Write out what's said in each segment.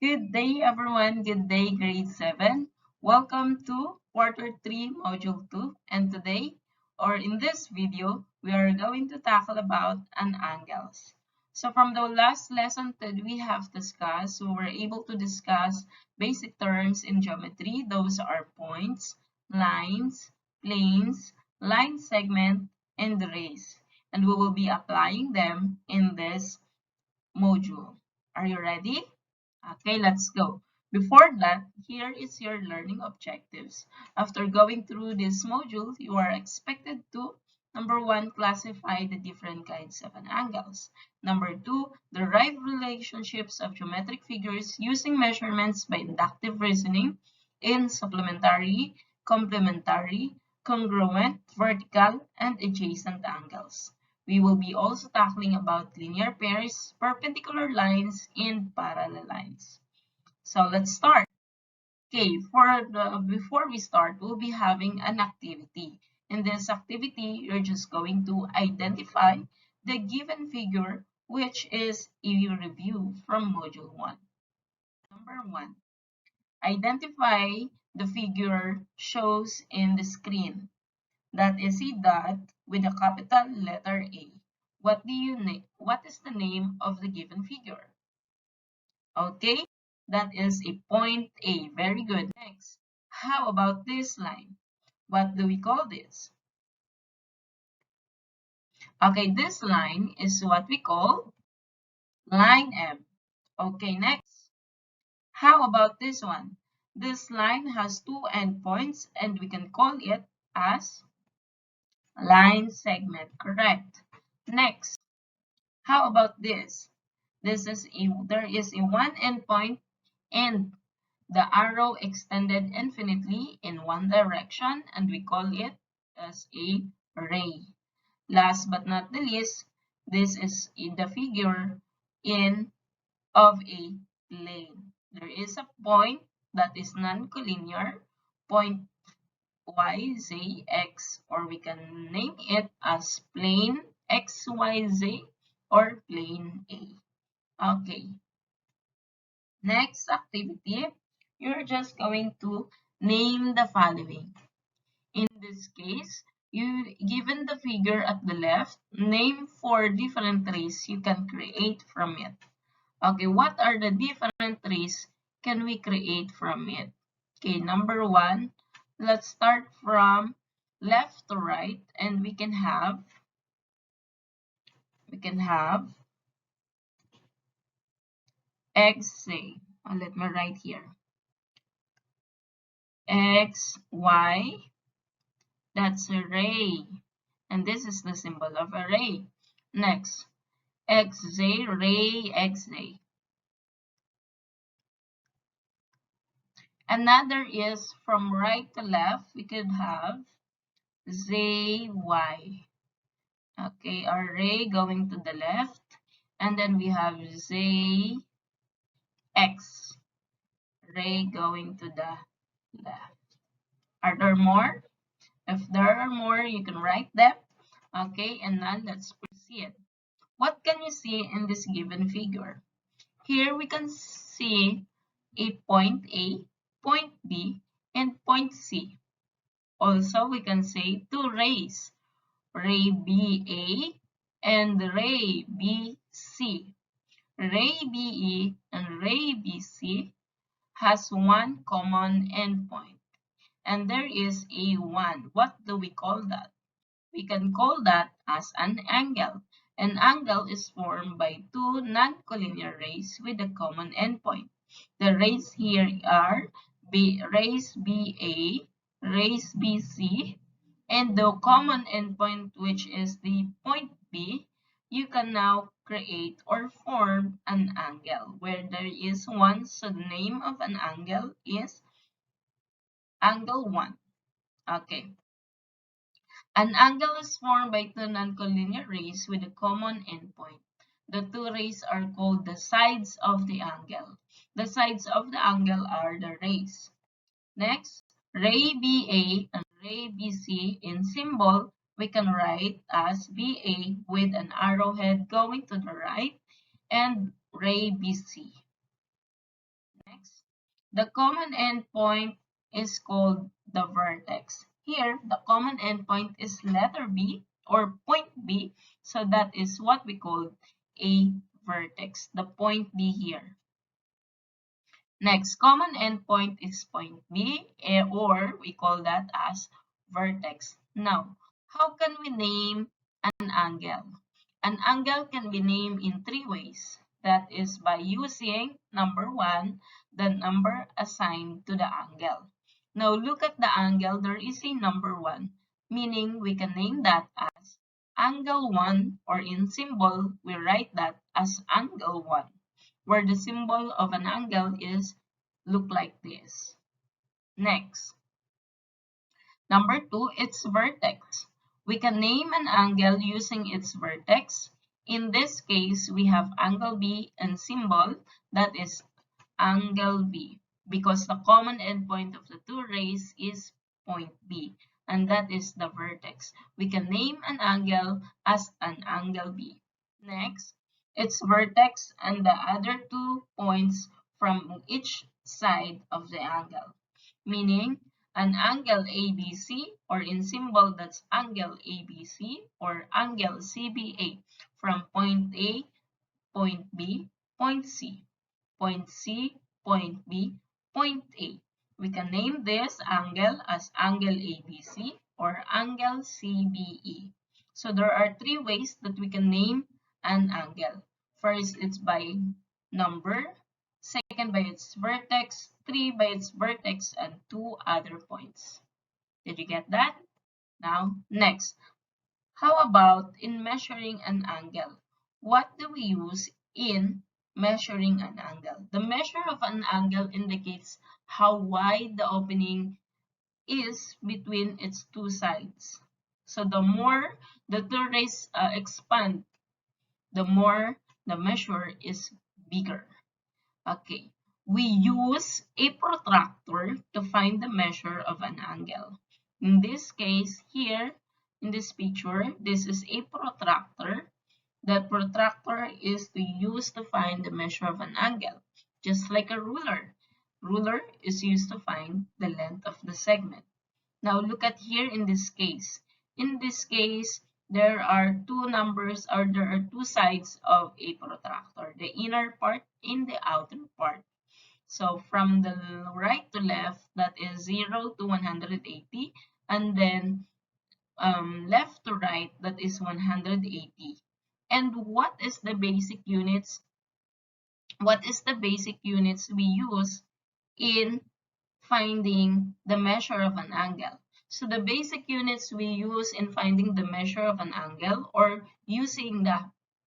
Good day, everyone. Good day, grade 7. Welcome to quarter 3, module 2. And today, or in this video, we are going to tackle about an angles. So from the last lesson that we have discussed, we were able to discuss basic terms in geometry. Those are points, lines, planes, line segment, and rays. And we will be applying them in this module. Are you ready? Okay, let's go. Before that, here is your learning objectives. After going through this module, you are expected to number 1, classify the different kinds of an angles. Number 2, derive relationships of geometric figures using measurements by inductive reasoning in supplementary, complementary, congruent, vertical, and adjacent angles. We will be also tackling about linear pairs, perpendicular lines, and parallel lines. So let's start. Okay, before we start, we'll be having an activity. In this activity, you're just going to identify the given figure, which is a review from module 1. Number 1, identify the figure shows in the screen. That is a dot with a capital letter A. What is the name of the given figure? Okay, that is a point A. Very good. Next, how about this line? What do we call this? Okay, this line is what we call line M. Okay, next, how about this one? This line has two endpoints and we can call it as line segment. Correct. Next, how about this? There is a one endpoint and the arrow extended infinitely in one direction, and we call it as a ray. Last but not the least, this is in the figure in of a plane. There is a point that is non-collinear, point y, z, x, or we can name it as plane x, y, z, or plane A. Okay, next activity, you're just going to name the following. In this case, you given the figure at the left, name 4 different rays you can create from it. Okay, what are the different rays can we create from it? Okay, number 1, let's start from left to right, and we can have x, say, let me write here, x, y, that's a ray. And this is the symbol of a ray. Next, xz, ray, xz. Another is from right to left, we could have zy. Okay, our ray going to the left. And then we have zx, ray going to the left. Are there more? If there are more, you can write them. Okay, and now let's proceed. What can you see in this given figure? Here we can see a point A, point B, and point C. Also, we can say two rays, ray BA and ray BC. Ray BE and ray BC has one common endpoint, and there is a 1. What do we call that? We can call that as an angle. An angle is formed by two non-collinear rays with a common endpoint. The rays here are rays BA, rays BC, and the common endpoint, which is the point B. You can now create or form an angle where there is one. So the name of an angle is angle 1. Okay. An angle is formed by two noncollinear rays with a common endpoint. The two rays are called the sides of the angle. The sides of the angle are the rays. Next, ray BA and ray BC in symbol, we can write as BA with an arrowhead going to the right and ray BC. Next, the common endpoint is called the vertex. Here, the common endpoint is letter B or point B, so that is what we call a vertex, the point B here. Next, common endpoint is point B, or we call that as vertex. Now, how can we name an angle? An angle can be named in three ways. That is by using, number one, the number assigned to the angle. Now, look at the angle. There is a number one, meaning we can name that as angle 1, or in symbol, we write that as angle 1, where the symbol of an angle is look like this. Next, number two, its vertex. We can name an angle using its vertex. In this case, we have angle B and symbol, that is angle B, because the common endpoint of the two rays is point B, and that is the vertex. We can name an angle as an angle B. Next, its vertex and the other 2 points from each side of the angle, meaning an angle ABC, or in symbol that's angle ABC, or angle CBA, from point A, point B, point C, point C, point B, point A. We can name this angle as angle ABC or angle CBE. So there are three ways that we can name an angle. First, it's by number. Second, by its vertex. Three, by its vertex and two other points. Did you get that? Now, next, how about in measuring an angle? What do we use in measuring an angle? The measure of an angle indicates how wide the opening is between its two sides. So the more the two rays expand, the more the measure is bigger. Okay, we use a protractor to find the measure of an angle. In this case, here in this picture, this is a protractor. The protractor is to use to find the measure of an angle, just like a ruler. Ruler is used to find the length of the segment. Now look at here in this case. In this case, there are two numbers, or there are two sides of a protractor, the inner part and the outer part. So from the right to left, that is 0 to 180, and then left to right, that is 180. And what is the basic units? What is the basic units we use in finding the measure of an angle? So the basic units we use in finding the measure of an angle, or using the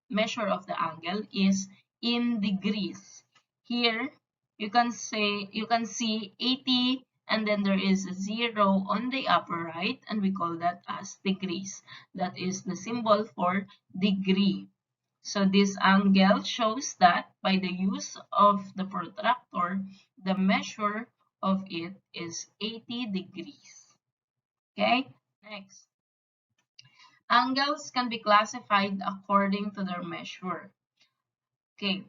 measure of the angle, is in degrees. Here you can see 80, and then there is a 0 on the upper right, and we call that as degrees. That is the symbol for degree. So this angle shows that by the use of the protractor, the measure of it is 80 degrees. Okay, next. Angles can be classified according to their measure. Okay,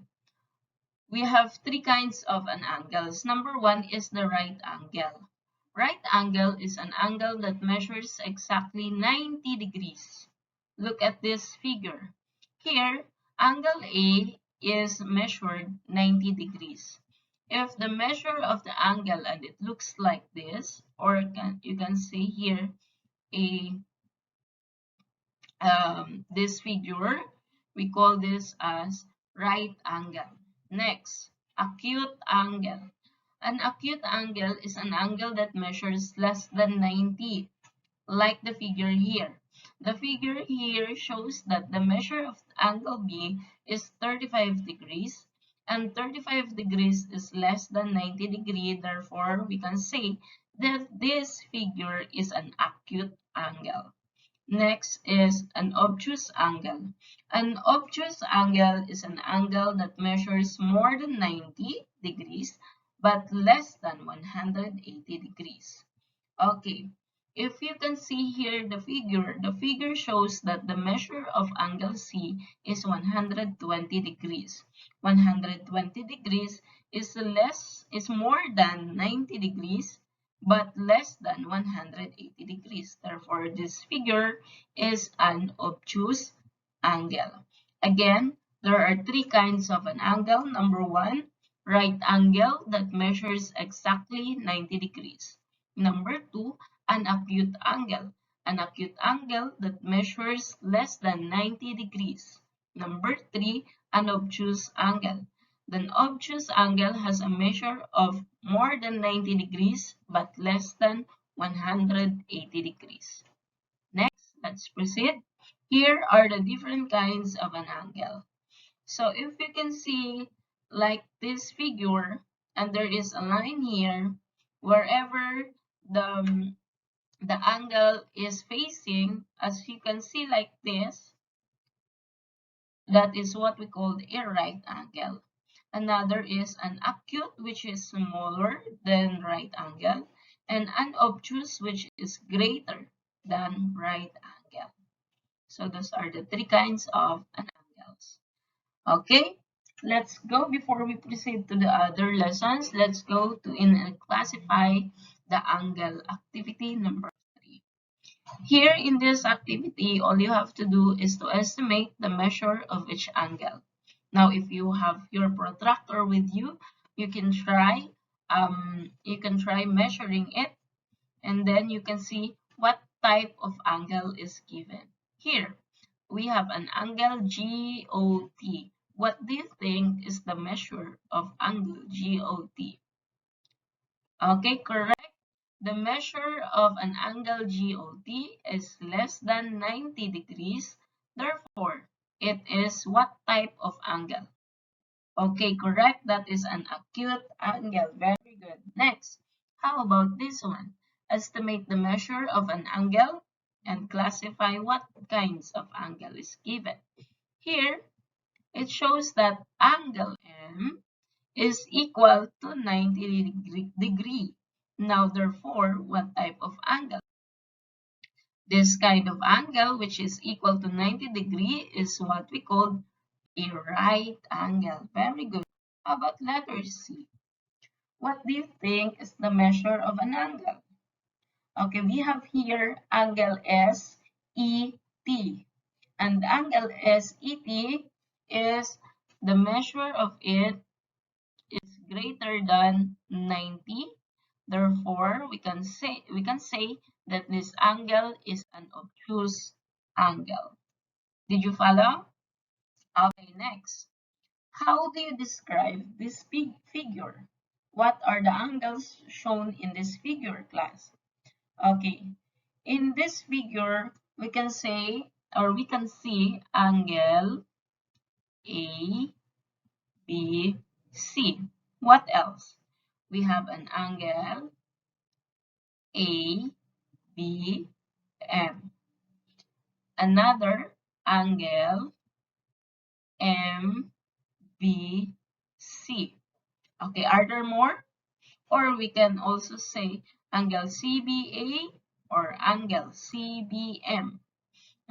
we have three kinds of an angles. Number one is the right angle. Right angle is an angle that measures exactly 90 degrees. Look at this figure. Here, angle A is measured 90 degrees. If the measure of the angle, and it looks like this, or you can see here a this figure, we call this as right angle. Next, acute angle. An acute angle is an angle that measures less than 90, like the figure here. The figure here shows that the measure of angle B is 35 degrees, and 35 degrees is less than 90 degrees. Therefore, we can say that this figure is an acute angle. Next is an obtuse angle. An obtuse angle is an angle that measures more than 90 degrees but less than 180 degrees. Okay, If you can see here the figure shows that the measure of angle C is 120 degrees. 120 degrees is more than 90 degrees, but less than 180 degrees. Therefore, this figure is an obtuse angle. Again, there are three kinds of an angle. Number one, right angle that measures exactly 90 degrees. Number two, an acute angle. An acute angle that measures less than 90 degrees. Number three, an obtuse angle. The obtuse angle has a measure of more than 90 degrees but less than 180 degrees. Next, let's proceed. Here are the different kinds of an angle. So if you can see like this figure, and there is a line here, wherever the angle is facing, as you can see like this, that is what we call a right angle. Another is an acute, which is smaller than right angle, and an obtuse, which is greater than right angle. So those are the three kinds of an angles. Okay, let's go before we proceed to the other lessons. Let's go to classify the angle activity number 3. Here in this activity, all you have to do is to estimate the measure of each angle. Now, if you have your protractor with you, you can try measuring it, and then you can see what type of angle is given. Here, we have an angle GOT. What do you think is the measure of angle GOT? Okay, correct. The measure of an angle GOT is less than 90 degrees. Therefore, it is what type of angle? Okay, correct. That is an acute angle. Very good. Next, how about this one? Estimate the measure of an angle and classify what kinds of angle is given. Here, it shows that angle M is equal to 90 degree. Now, therefore, what type of angle? This kind of angle, which is equal to 90 degree, is what we call a right angle. Very good. How about letter C? What do you think is the measure of an angle? Okay, we have here angle SET. And angle SET is the measure of it is greater than 90. Therefore, we can say that this angle is an obtuse angle. Did you follow? Okay, next. How do you describe this figure? What are the angles shown in this figure, class? Okay, in this figure, we can say or we can see angle A, B, C. What else? We have an angle A, B, M. Another angle M, B, C. Okay, are there more? Or we can also say angle CBA or angle CBM.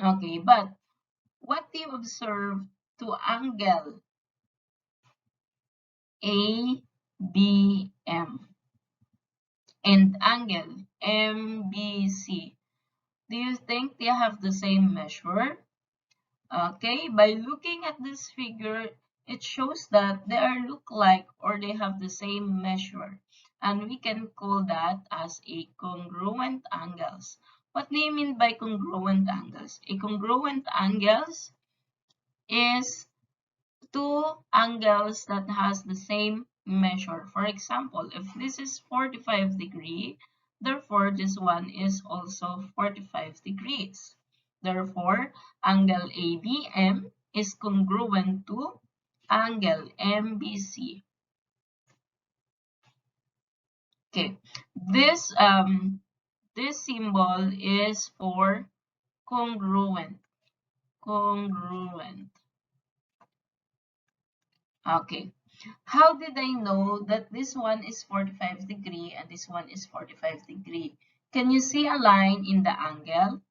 Okay, but what do you observe to angle ABM and angle MBC? Do you think they have the same measure? Okay, by looking at this figure, it shows that they are look like or they have the same measure. And we can call that as a congruent angles. What do you mean by congruent angles? A congruent angles is two angles that has the same measure. For example, if this is 45 degree, therefore this one is also 45 degrees. Therefore, angle ABM is congruent to angle MBC. Okay, this symbol is for congruent. Congruent. Okay. How did I know that this one is 45 degree and this one is 45 degree? Can you see a line in the angle?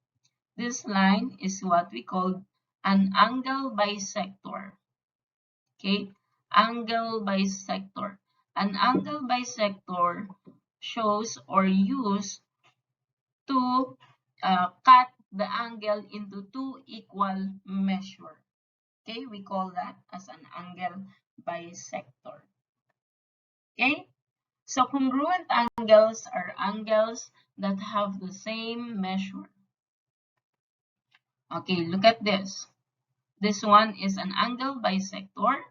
This line is what we call an angle bisector. Okay, angle bisector. An angle bisector shows or used to cut the angle into two equal measures. Okay, we call that as an angle bisector. Okay, so congruent angles are angles that have the same measure. Okay, look at this. This one is an angle bisector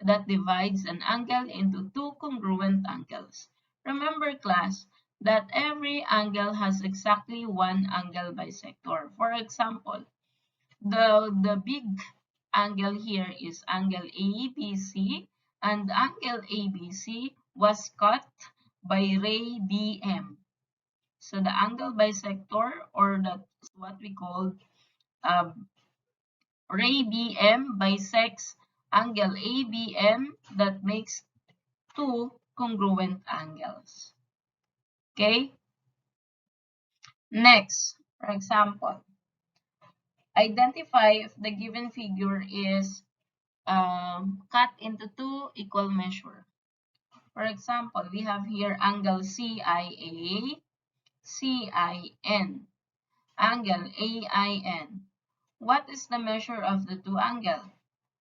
that divides an angle into two congruent angles. Remember, class, that every angle has exactly one angle bisector. For example, the big angle here is angle ABC, and angle ABC was cut by ray BM. So the angle bisector, or that's what we call ray BM, bisects angle ABM that makes two congruent angles. Okay? Next, for example, identify if the given figure is cut into two equal measures. For example, we have here angle CIA, CIN, angle AIN. What is the measure of the two angles?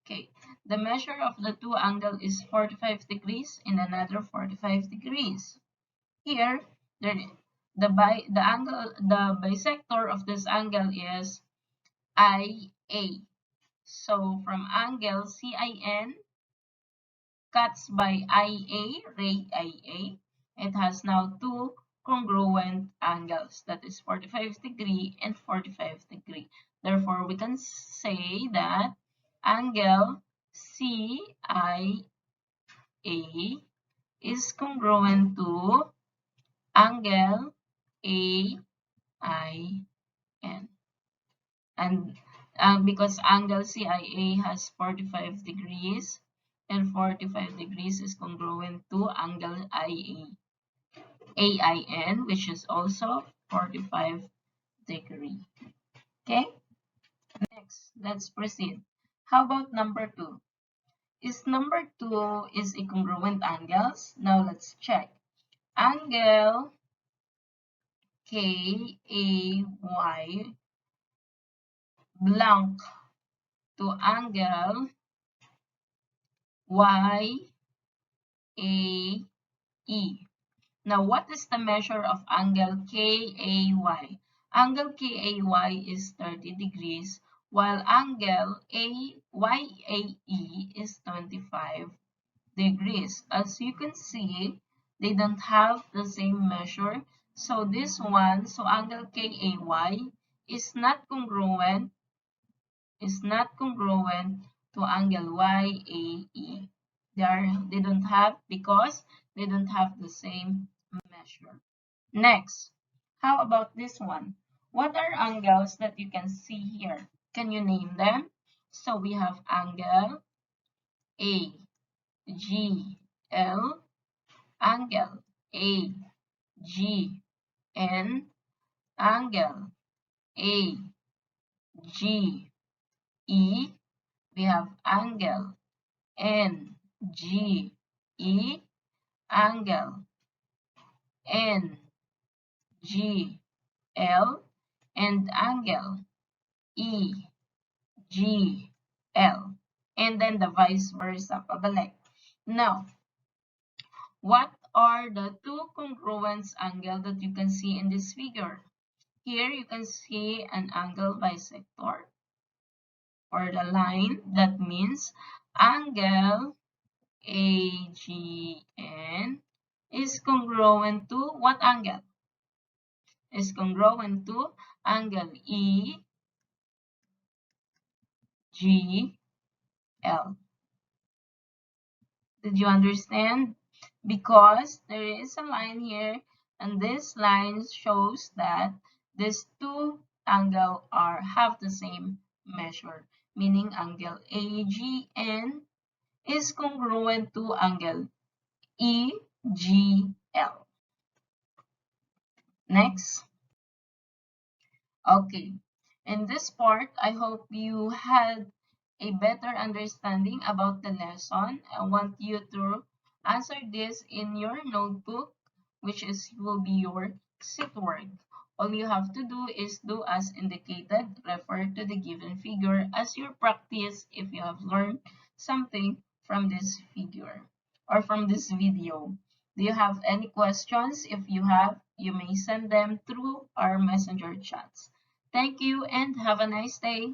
Okay, the measure of the two angles is 45 degrees and another 45 degrees. Here, the bisector of this angle is IA. So from angle CIN cuts by IA, ray IA, it has now two congruent angles, that is 45 degree and 45 degree. Therefore, we can say that angle CIA is congruent to angle AIN. And because angle CIA has 45 degrees and 45 degrees is congruent to angle AIN, which is also 45 degree. Okay, next, let's proceed. How about number 2? Is number 2 is a congruent angles? Now let's check. Angle KAY belong to angle YAE. Now, what is the measure of angle KAY? Angle KAY is 30 degrees, while angle YAE is 25 degrees. As you can see, they don't have the same measure. So this one, so angle KAY is not congruent to angle YAE. They don't have, because they don't have the same measure. Next, how about this one? What are angles that you can see here? Can you name them? So we have angle AGL, angle AGN, angle AGE. We have angle NGE, angle NGL, and angle EGL. And then the vice versa, pabalik. Now, what are the two congruence angle that you can see in this figure? Here you can see an angle bisector, or the line that means angle AGN is congruent to what angle? Is congruent to angle EGL. Did you understand? Because there is a line here, and this line shows that these two angles have the same measure, meaning angle AGN is congruent to angle EGL. Next, Okay, in this part, I hope you had a better understanding about the lesson. I want you to answer this in your notebook, which will be your sit work. All you have to do is do as indicated, refer to the given figure as your practice if you have learned something from this figure or from this video. Do you have any questions? If you have, you may send them through our messenger chats. Thank you and have a nice day.